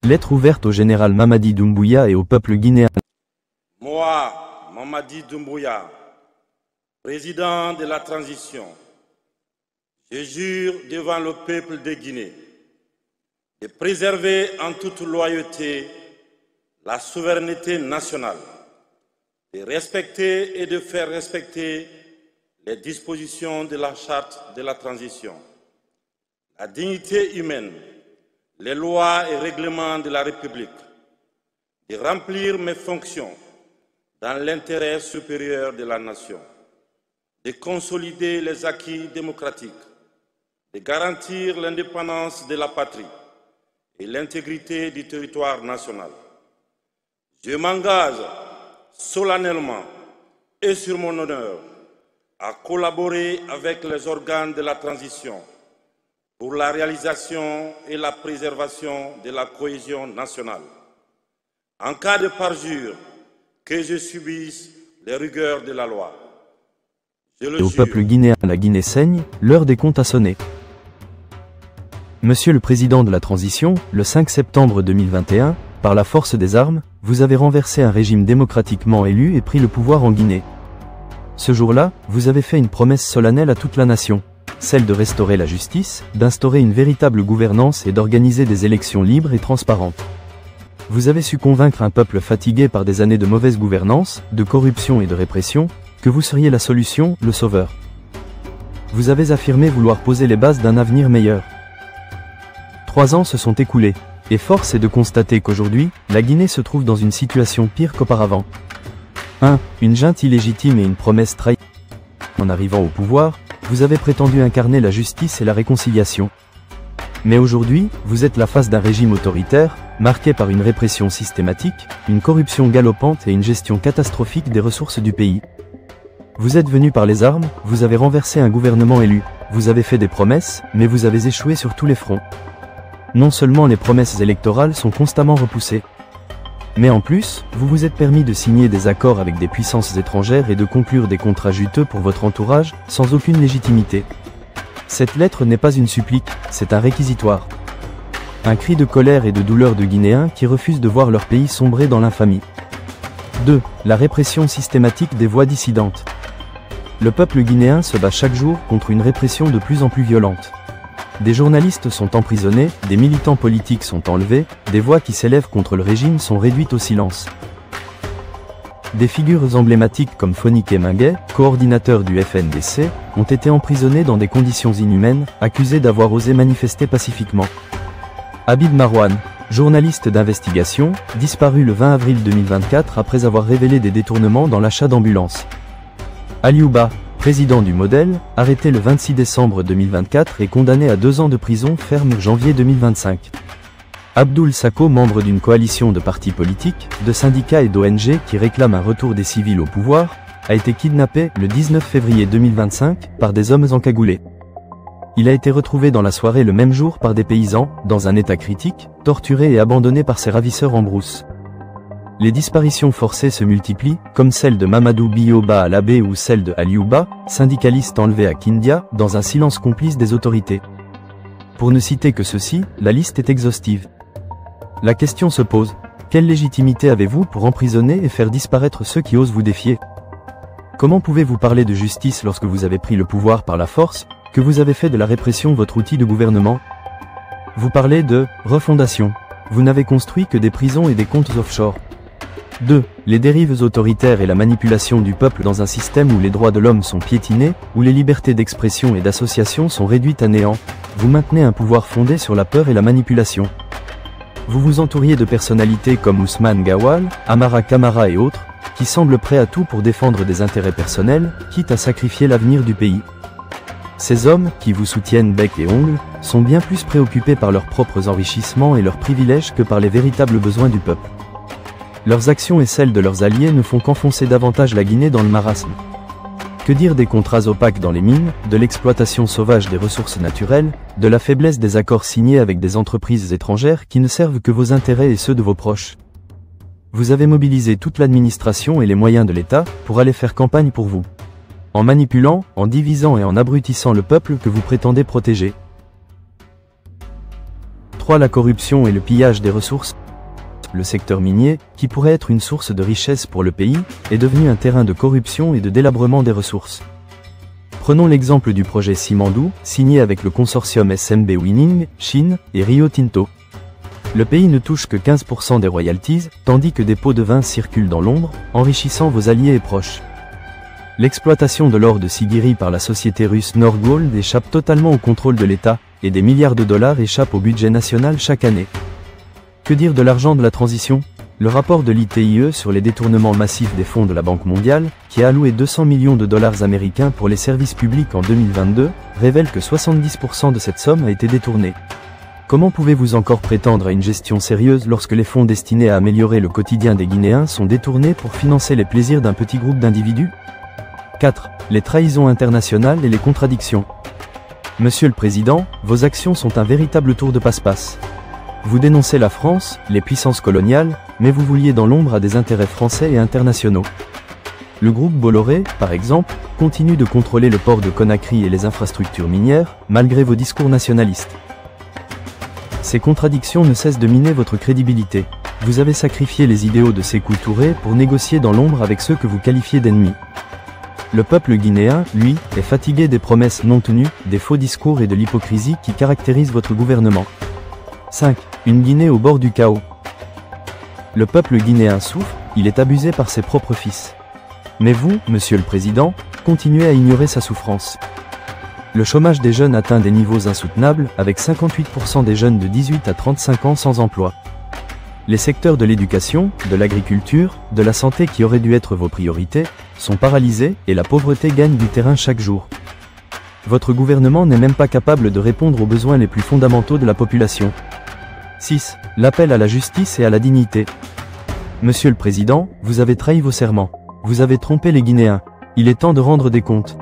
Lettre ouverte au général Mamadi Doumbouya et au peuple guinéen. Moi, Mamadi Doumbouya, président de la transition, je jure devant le peuple de Guinée de préserver en toute loyauté la souveraineté nationale, de respecter et de faire respecter les dispositions de la charte de la transition, la dignité humaine, les lois et règlements de la République, de remplir mes fonctions dans l'intérêt supérieur de la nation, de consolider les acquis démocratiques, de garantir l'indépendance de la patrie et l'intégrité du territoire national. Je m'engage solennellement et sur mon honneur à collaborer avec les organes de la transition pour la réalisation et la préservation de la cohésion nationale. En cas de parjure, que je subisse les rigueurs de la loi. Et au peuple guinéen, la Guinée saigne, l'heure des comptes a sonné. Monsieur le Président de la Transition, le 5 septembre 2021, par la force des armes, vous avez renversé un régime démocratiquement élu et pris le pouvoir en Guinée. Ce jour-là, vous avez fait une promesse solennelle à toute la nation, celle de restaurer la justice, d'instaurer une véritable gouvernance et d'organiser des élections libres et transparentes. Vous avez su convaincre un peuple fatigué par des années de mauvaise gouvernance, de corruption et de répression, que vous seriez la solution, le sauveur. Vous avez affirmé vouloir poser les bases d'un avenir meilleur. 3 ans se sont écoulés, et force est de constater qu'aujourd'hui, la Guinée se trouve dans une situation pire qu'auparavant. 1. Une junte illégitime et une promesse trahie. En arrivant au pouvoir, vous avez prétendu incarner la justice et la réconciliation. Mais aujourd'hui, vous êtes la face d'un régime autoritaire, marqué par une répression systématique, une corruption galopante et une gestion catastrophique des ressources du pays. Vous êtes venu par les armes, vous avez renversé un gouvernement élu, vous avez fait des promesses, mais vous avez échoué sur tous les fronts. Non seulement les promesses électorales sont constamment repoussées, mais en plus, vous vous êtes permis de signer des accords avec des puissances étrangères et de conclure des contrats juteux pour votre entourage, sans aucune légitimité. Cette lettre n'est pas une supplique, c'est un réquisitoire. Un cri de colère et de douleur de Guinéens qui refusent de voir leur pays sombrer dans l'infamie. 2. La répression systématique des voix dissidentes. Le peuple guinéen se bat chaque jour contre une répression de plus en plus violente. Des journalistes sont emprisonnés, des militants politiques sont enlevés, des voix qui s'élèvent contre le régime sont réduites au silence. Des figures emblématiques comme Fonike Mengué, coordinateur du FNDC, ont été emprisonnés dans des conditions inhumaines, accusés d'avoir osé manifester pacifiquement. Habib Marwan, journaliste d'investigation, disparu le 20 avril 2024 après avoir révélé des détournements dans l'achat d'ambulances. Aliouba, président du Modèle, arrêté le 26 décembre 2024 et condamné à 2 ans de prison ferme janvier 2025. Abdoul Sako, membre d'une coalition de partis politiques, de syndicats et d'ONG qui réclament un retour des civils au pouvoir, a été kidnappé le 19 février 2025 par des hommes encagoulés. Il a été retrouvé dans la soirée le même jour par des paysans, dans un état critique, torturé et abandonné par ses ravisseurs en brousse. Les disparitions forcées se multiplient, comme celle de Mamadou Bioba à Labé ou celle de Aliouba, syndicaliste enlevé à Kindia, dans un silence complice des autorités. Pour ne citer que ceci, la liste est exhaustive. La question se pose, quelle légitimité avez-vous pour emprisonner et faire disparaître ceux qui osent vous défier? Comment pouvez-vous parler de justice lorsque vous avez pris le pouvoir par la force, que vous avez fait de la répression votre outil de gouvernement? Vous parlez de refondation. Vous n'avez construit que des prisons et des comptes offshore. 2. Les dérives autoritaires et la manipulation du peuple dans un système où les droits de l'homme sont piétinés, où les libertés d'expression et d'association sont réduites à néant. Vous maintenez un pouvoir fondé sur la peur et la manipulation. Vous vous entouriez de personnalités comme Ousmane Gawal, Amara Kamara et autres, qui semblent prêts à tout pour défendre des intérêts personnels, quitte à sacrifier l'avenir du pays. Ces hommes, qui vous soutiennent bec et ongles, sont bien plus préoccupés par leurs propres enrichissements et leurs privilèges que par les véritables besoins du peuple. Leurs actions et celles de leurs alliés ne font qu'enfoncer davantage la Guinée dans le marasme. Que dire des contrats opaques dans les mines, de l'exploitation sauvage des ressources naturelles, de la faiblesse des accords signés avec des entreprises étrangères qui ne servent que vos intérêts et ceux de vos proches? Vous avez mobilisé toute l'administration et les moyens de l'État pour aller faire campagne pour vous. En manipulant, en divisant et en abrutissant le peuple que vous prétendez protéger. 3. La corruption et le pillage des ressources. Le secteur minier, qui pourrait être une source de richesse pour le pays, est devenu un terrain de corruption et de délabrement des ressources. Prenons l'exemple du projet Simandou, signé avec le consortium SMB Winning, Chine et Rio Tinto. Le pays ne touche que 15% des royalties, tandis que des pots de vin circulent dans l'ombre, enrichissant vos alliés et proches. L'exploitation de l'or de Siguiri par la société russe Nordgold échappe totalement au contrôle de l'État, et des milliards de dollars échappent au budget national chaque année. Que dire de l'argent de la transition? Le rapport de l'ITIE sur les détournements massifs des fonds de la Banque mondiale, qui a alloué 200 millions de dollars américains pour les services publics en 2022, révèle que 70% de cette somme a été détournée. Comment pouvez-vous encore prétendre à une gestion sérieuse lorsque les fonds destinés à améliorer le quotidien des Guinéens sont détournés pour financer les plaisirs d'un petit groupe d'individus? 4. Les trahisons internationales et les contradictions. Monsieur le Président, vos actions sont un véritable tour de passe-passe. Vous dénoncez la France, les puissances coloniales, mais vous vouliez dans l'ombre à des intérêts français et internationaux. Le groupe Bolloré, par exemple, continue de contrôler le port de Conakry et les infrastructures minières, malgré vos discours nationalistes. Ces contradictions ne cessent de miner votre crédibilité. Vous avez sacrifié les idéaux de Sékou Touré pour négocier dans l'ombre avec ceux que vous qualifiez d'ennemis. Le peuple guinéen, lui, est fatigué des promesses non tenues, des faux discours et de l'hypocrisie qui caractérisent votre gouvernement. 5. Une Guinée au bord du chaos. Le peuple guinéen souffre, il est abusé par ses propres fils. Mais vous, Monsieur le Président, continuez à ignorer sa souffrance. Le chômage des jeunes atteint des niveaux insoutenables, avec 58% des jeunes de 18 à 35 ans sans emploi. Les secteurs de l'éducation, de l'agriculture, de la santé qui auraient dû être vos priorités, sont paralysés et la pauvreté gagne du terrain chaque jour. Votre gouvernement n'est même pas capable de répondre aux besoins les plus fondamentaux de la population. 6. L'appel à la justice et à la dignité. Monsieur le Président, vous avez trahi vos serments. Vous avez trompé les Guinéens. Il est temps de rendre des comptes.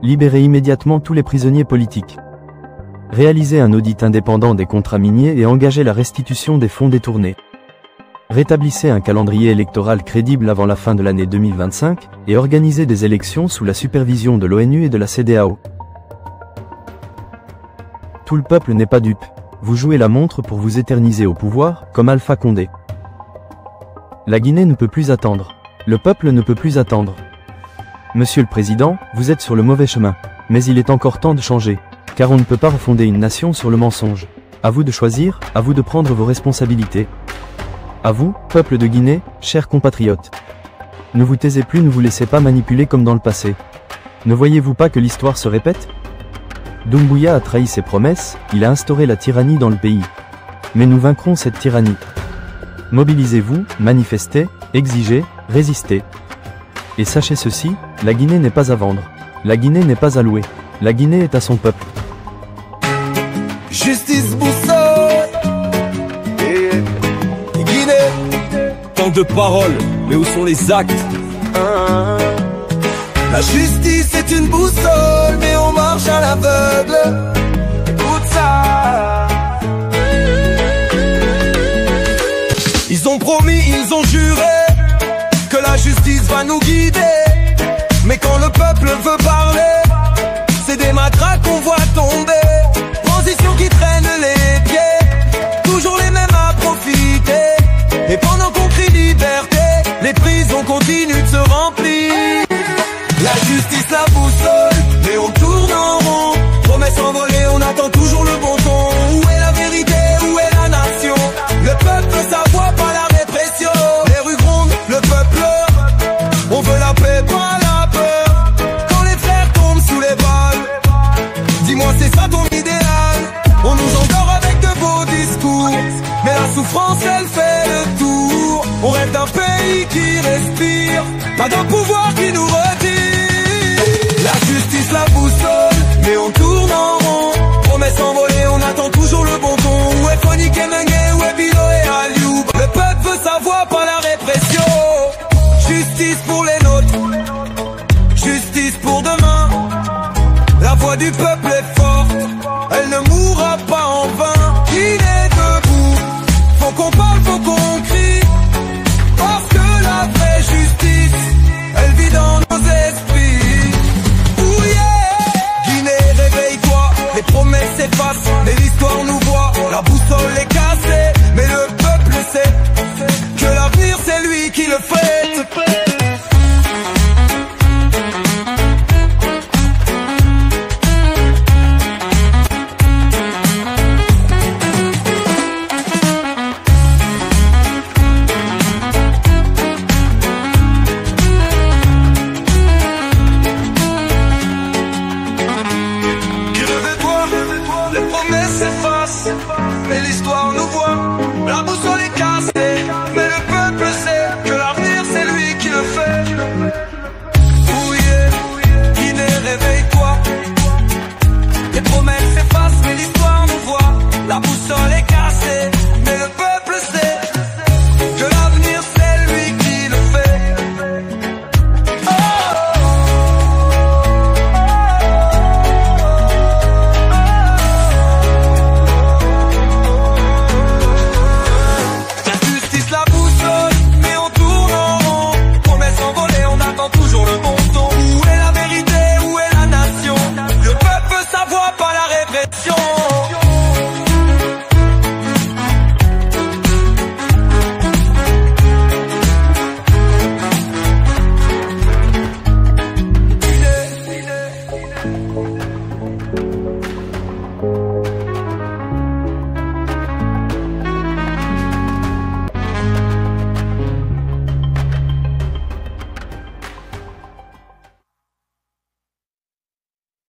Libérez immédiatement tous les prisonniers politiques. Réalisez un audit indépendant des contrats miniers et engagez la restitution des fonds détournés. Rétablissez un calendrier électoral crédible avant la fin de l'année 2025 et organisez des élections sous la supervision de l'ONU et de la CEDEAO. Tout le peuple n'est pas dupe. Vous jouez la montre pour vous éterniser au pouvoir, comme Alpha Condé. La Guinée ne peut plus attendre. Le peuple ne peut plus attendre. Monsieur le Président, vous êtes sur le mauvais chemin. Mais il est encore temps de changer. Car on ne peut pas refonder une nation sur le mensonge. À vous de choisir, à vous de prendre vos responsabilités. À vous, peuple de Guinée, chers compatriotes. Ne vous taisez plus, ne vous laissez pas manipuler comme dans le passé. Ne voyez-vous pas que l'histoire se répète? Doumbouya a trahi ses promesses, il a instauré la tyrannie dans le pays. Mais nous vaincrons cette tyrannie. Mobilisez-vous, manifestez, exigez, résistez. Et sachez ceci, la Guinée n'est pas à vendre. La Guinée n'est pas à louer. La Guinée est à son peuple. Justice boussole Guinée. Tant de paroles, mais où sont les actes? La justice est une boussole, mais on marche à l'aveugle. Écoute ça. Ils ont promis, ils ont juré que la justice va nous guider. Mais quand le peuple veut parler, c'est des matraques qu'on voit tomber. Transition qui traîne les pieds, toujours les mêmes à profiter. Et pendant qu'on crie liberté, les prisons continuent de se remplir. La justice, la boussole, mais on tourne en rond. Promesses envolées, on attend toujours le bon ton. Où est la vérité, où est la nation? Le peuple veut sa voix, pas la répression. Les rues grondent, le peuple pleure. On veut la paix, pas la peur. Quand les frères tombent sous les balles, dis-moi c'est ça ton idéal? On nous endort avec de beaux discours, mais la souffrance elle fait le tour. On rêve d'un pays qui respire, pas d'un pouvoir qui nous retire. La justice, la boussole, mais on tourne en rond. Promesses envolées, on attend toujours le bon ton. Où est Fonik et Mengue, où est Bilo et Alioub? Le peuple veut sa voix, pas la répression. Justice pour les nôtres, justice pour demain. La voix du peuple est forte, elle ne mourra pas en vain. Il est debout, faut qu'on parle, faut qu'on crie. Parce que la vraie justice, elle vit dans nos esprits. Oh yeah! Guinée, réveille-toi, les promesses s'effacent, mais l'histoire nous voit. La boussole le fait. Mais l'histoire nous voit, la boussole est cassée, mais le peuple sait que l'avenir c'est lui qui le fait. Ouye, Guinée, réveille-toi. Les promesses s'effacent, mais l'histoire nous voit. La boussole est cassée, mais le peuple sait que l'avenir c'est lui qui le fait. Toujours le bon ton. Où est la vérité, où est la nation? Le peuple sa voix pas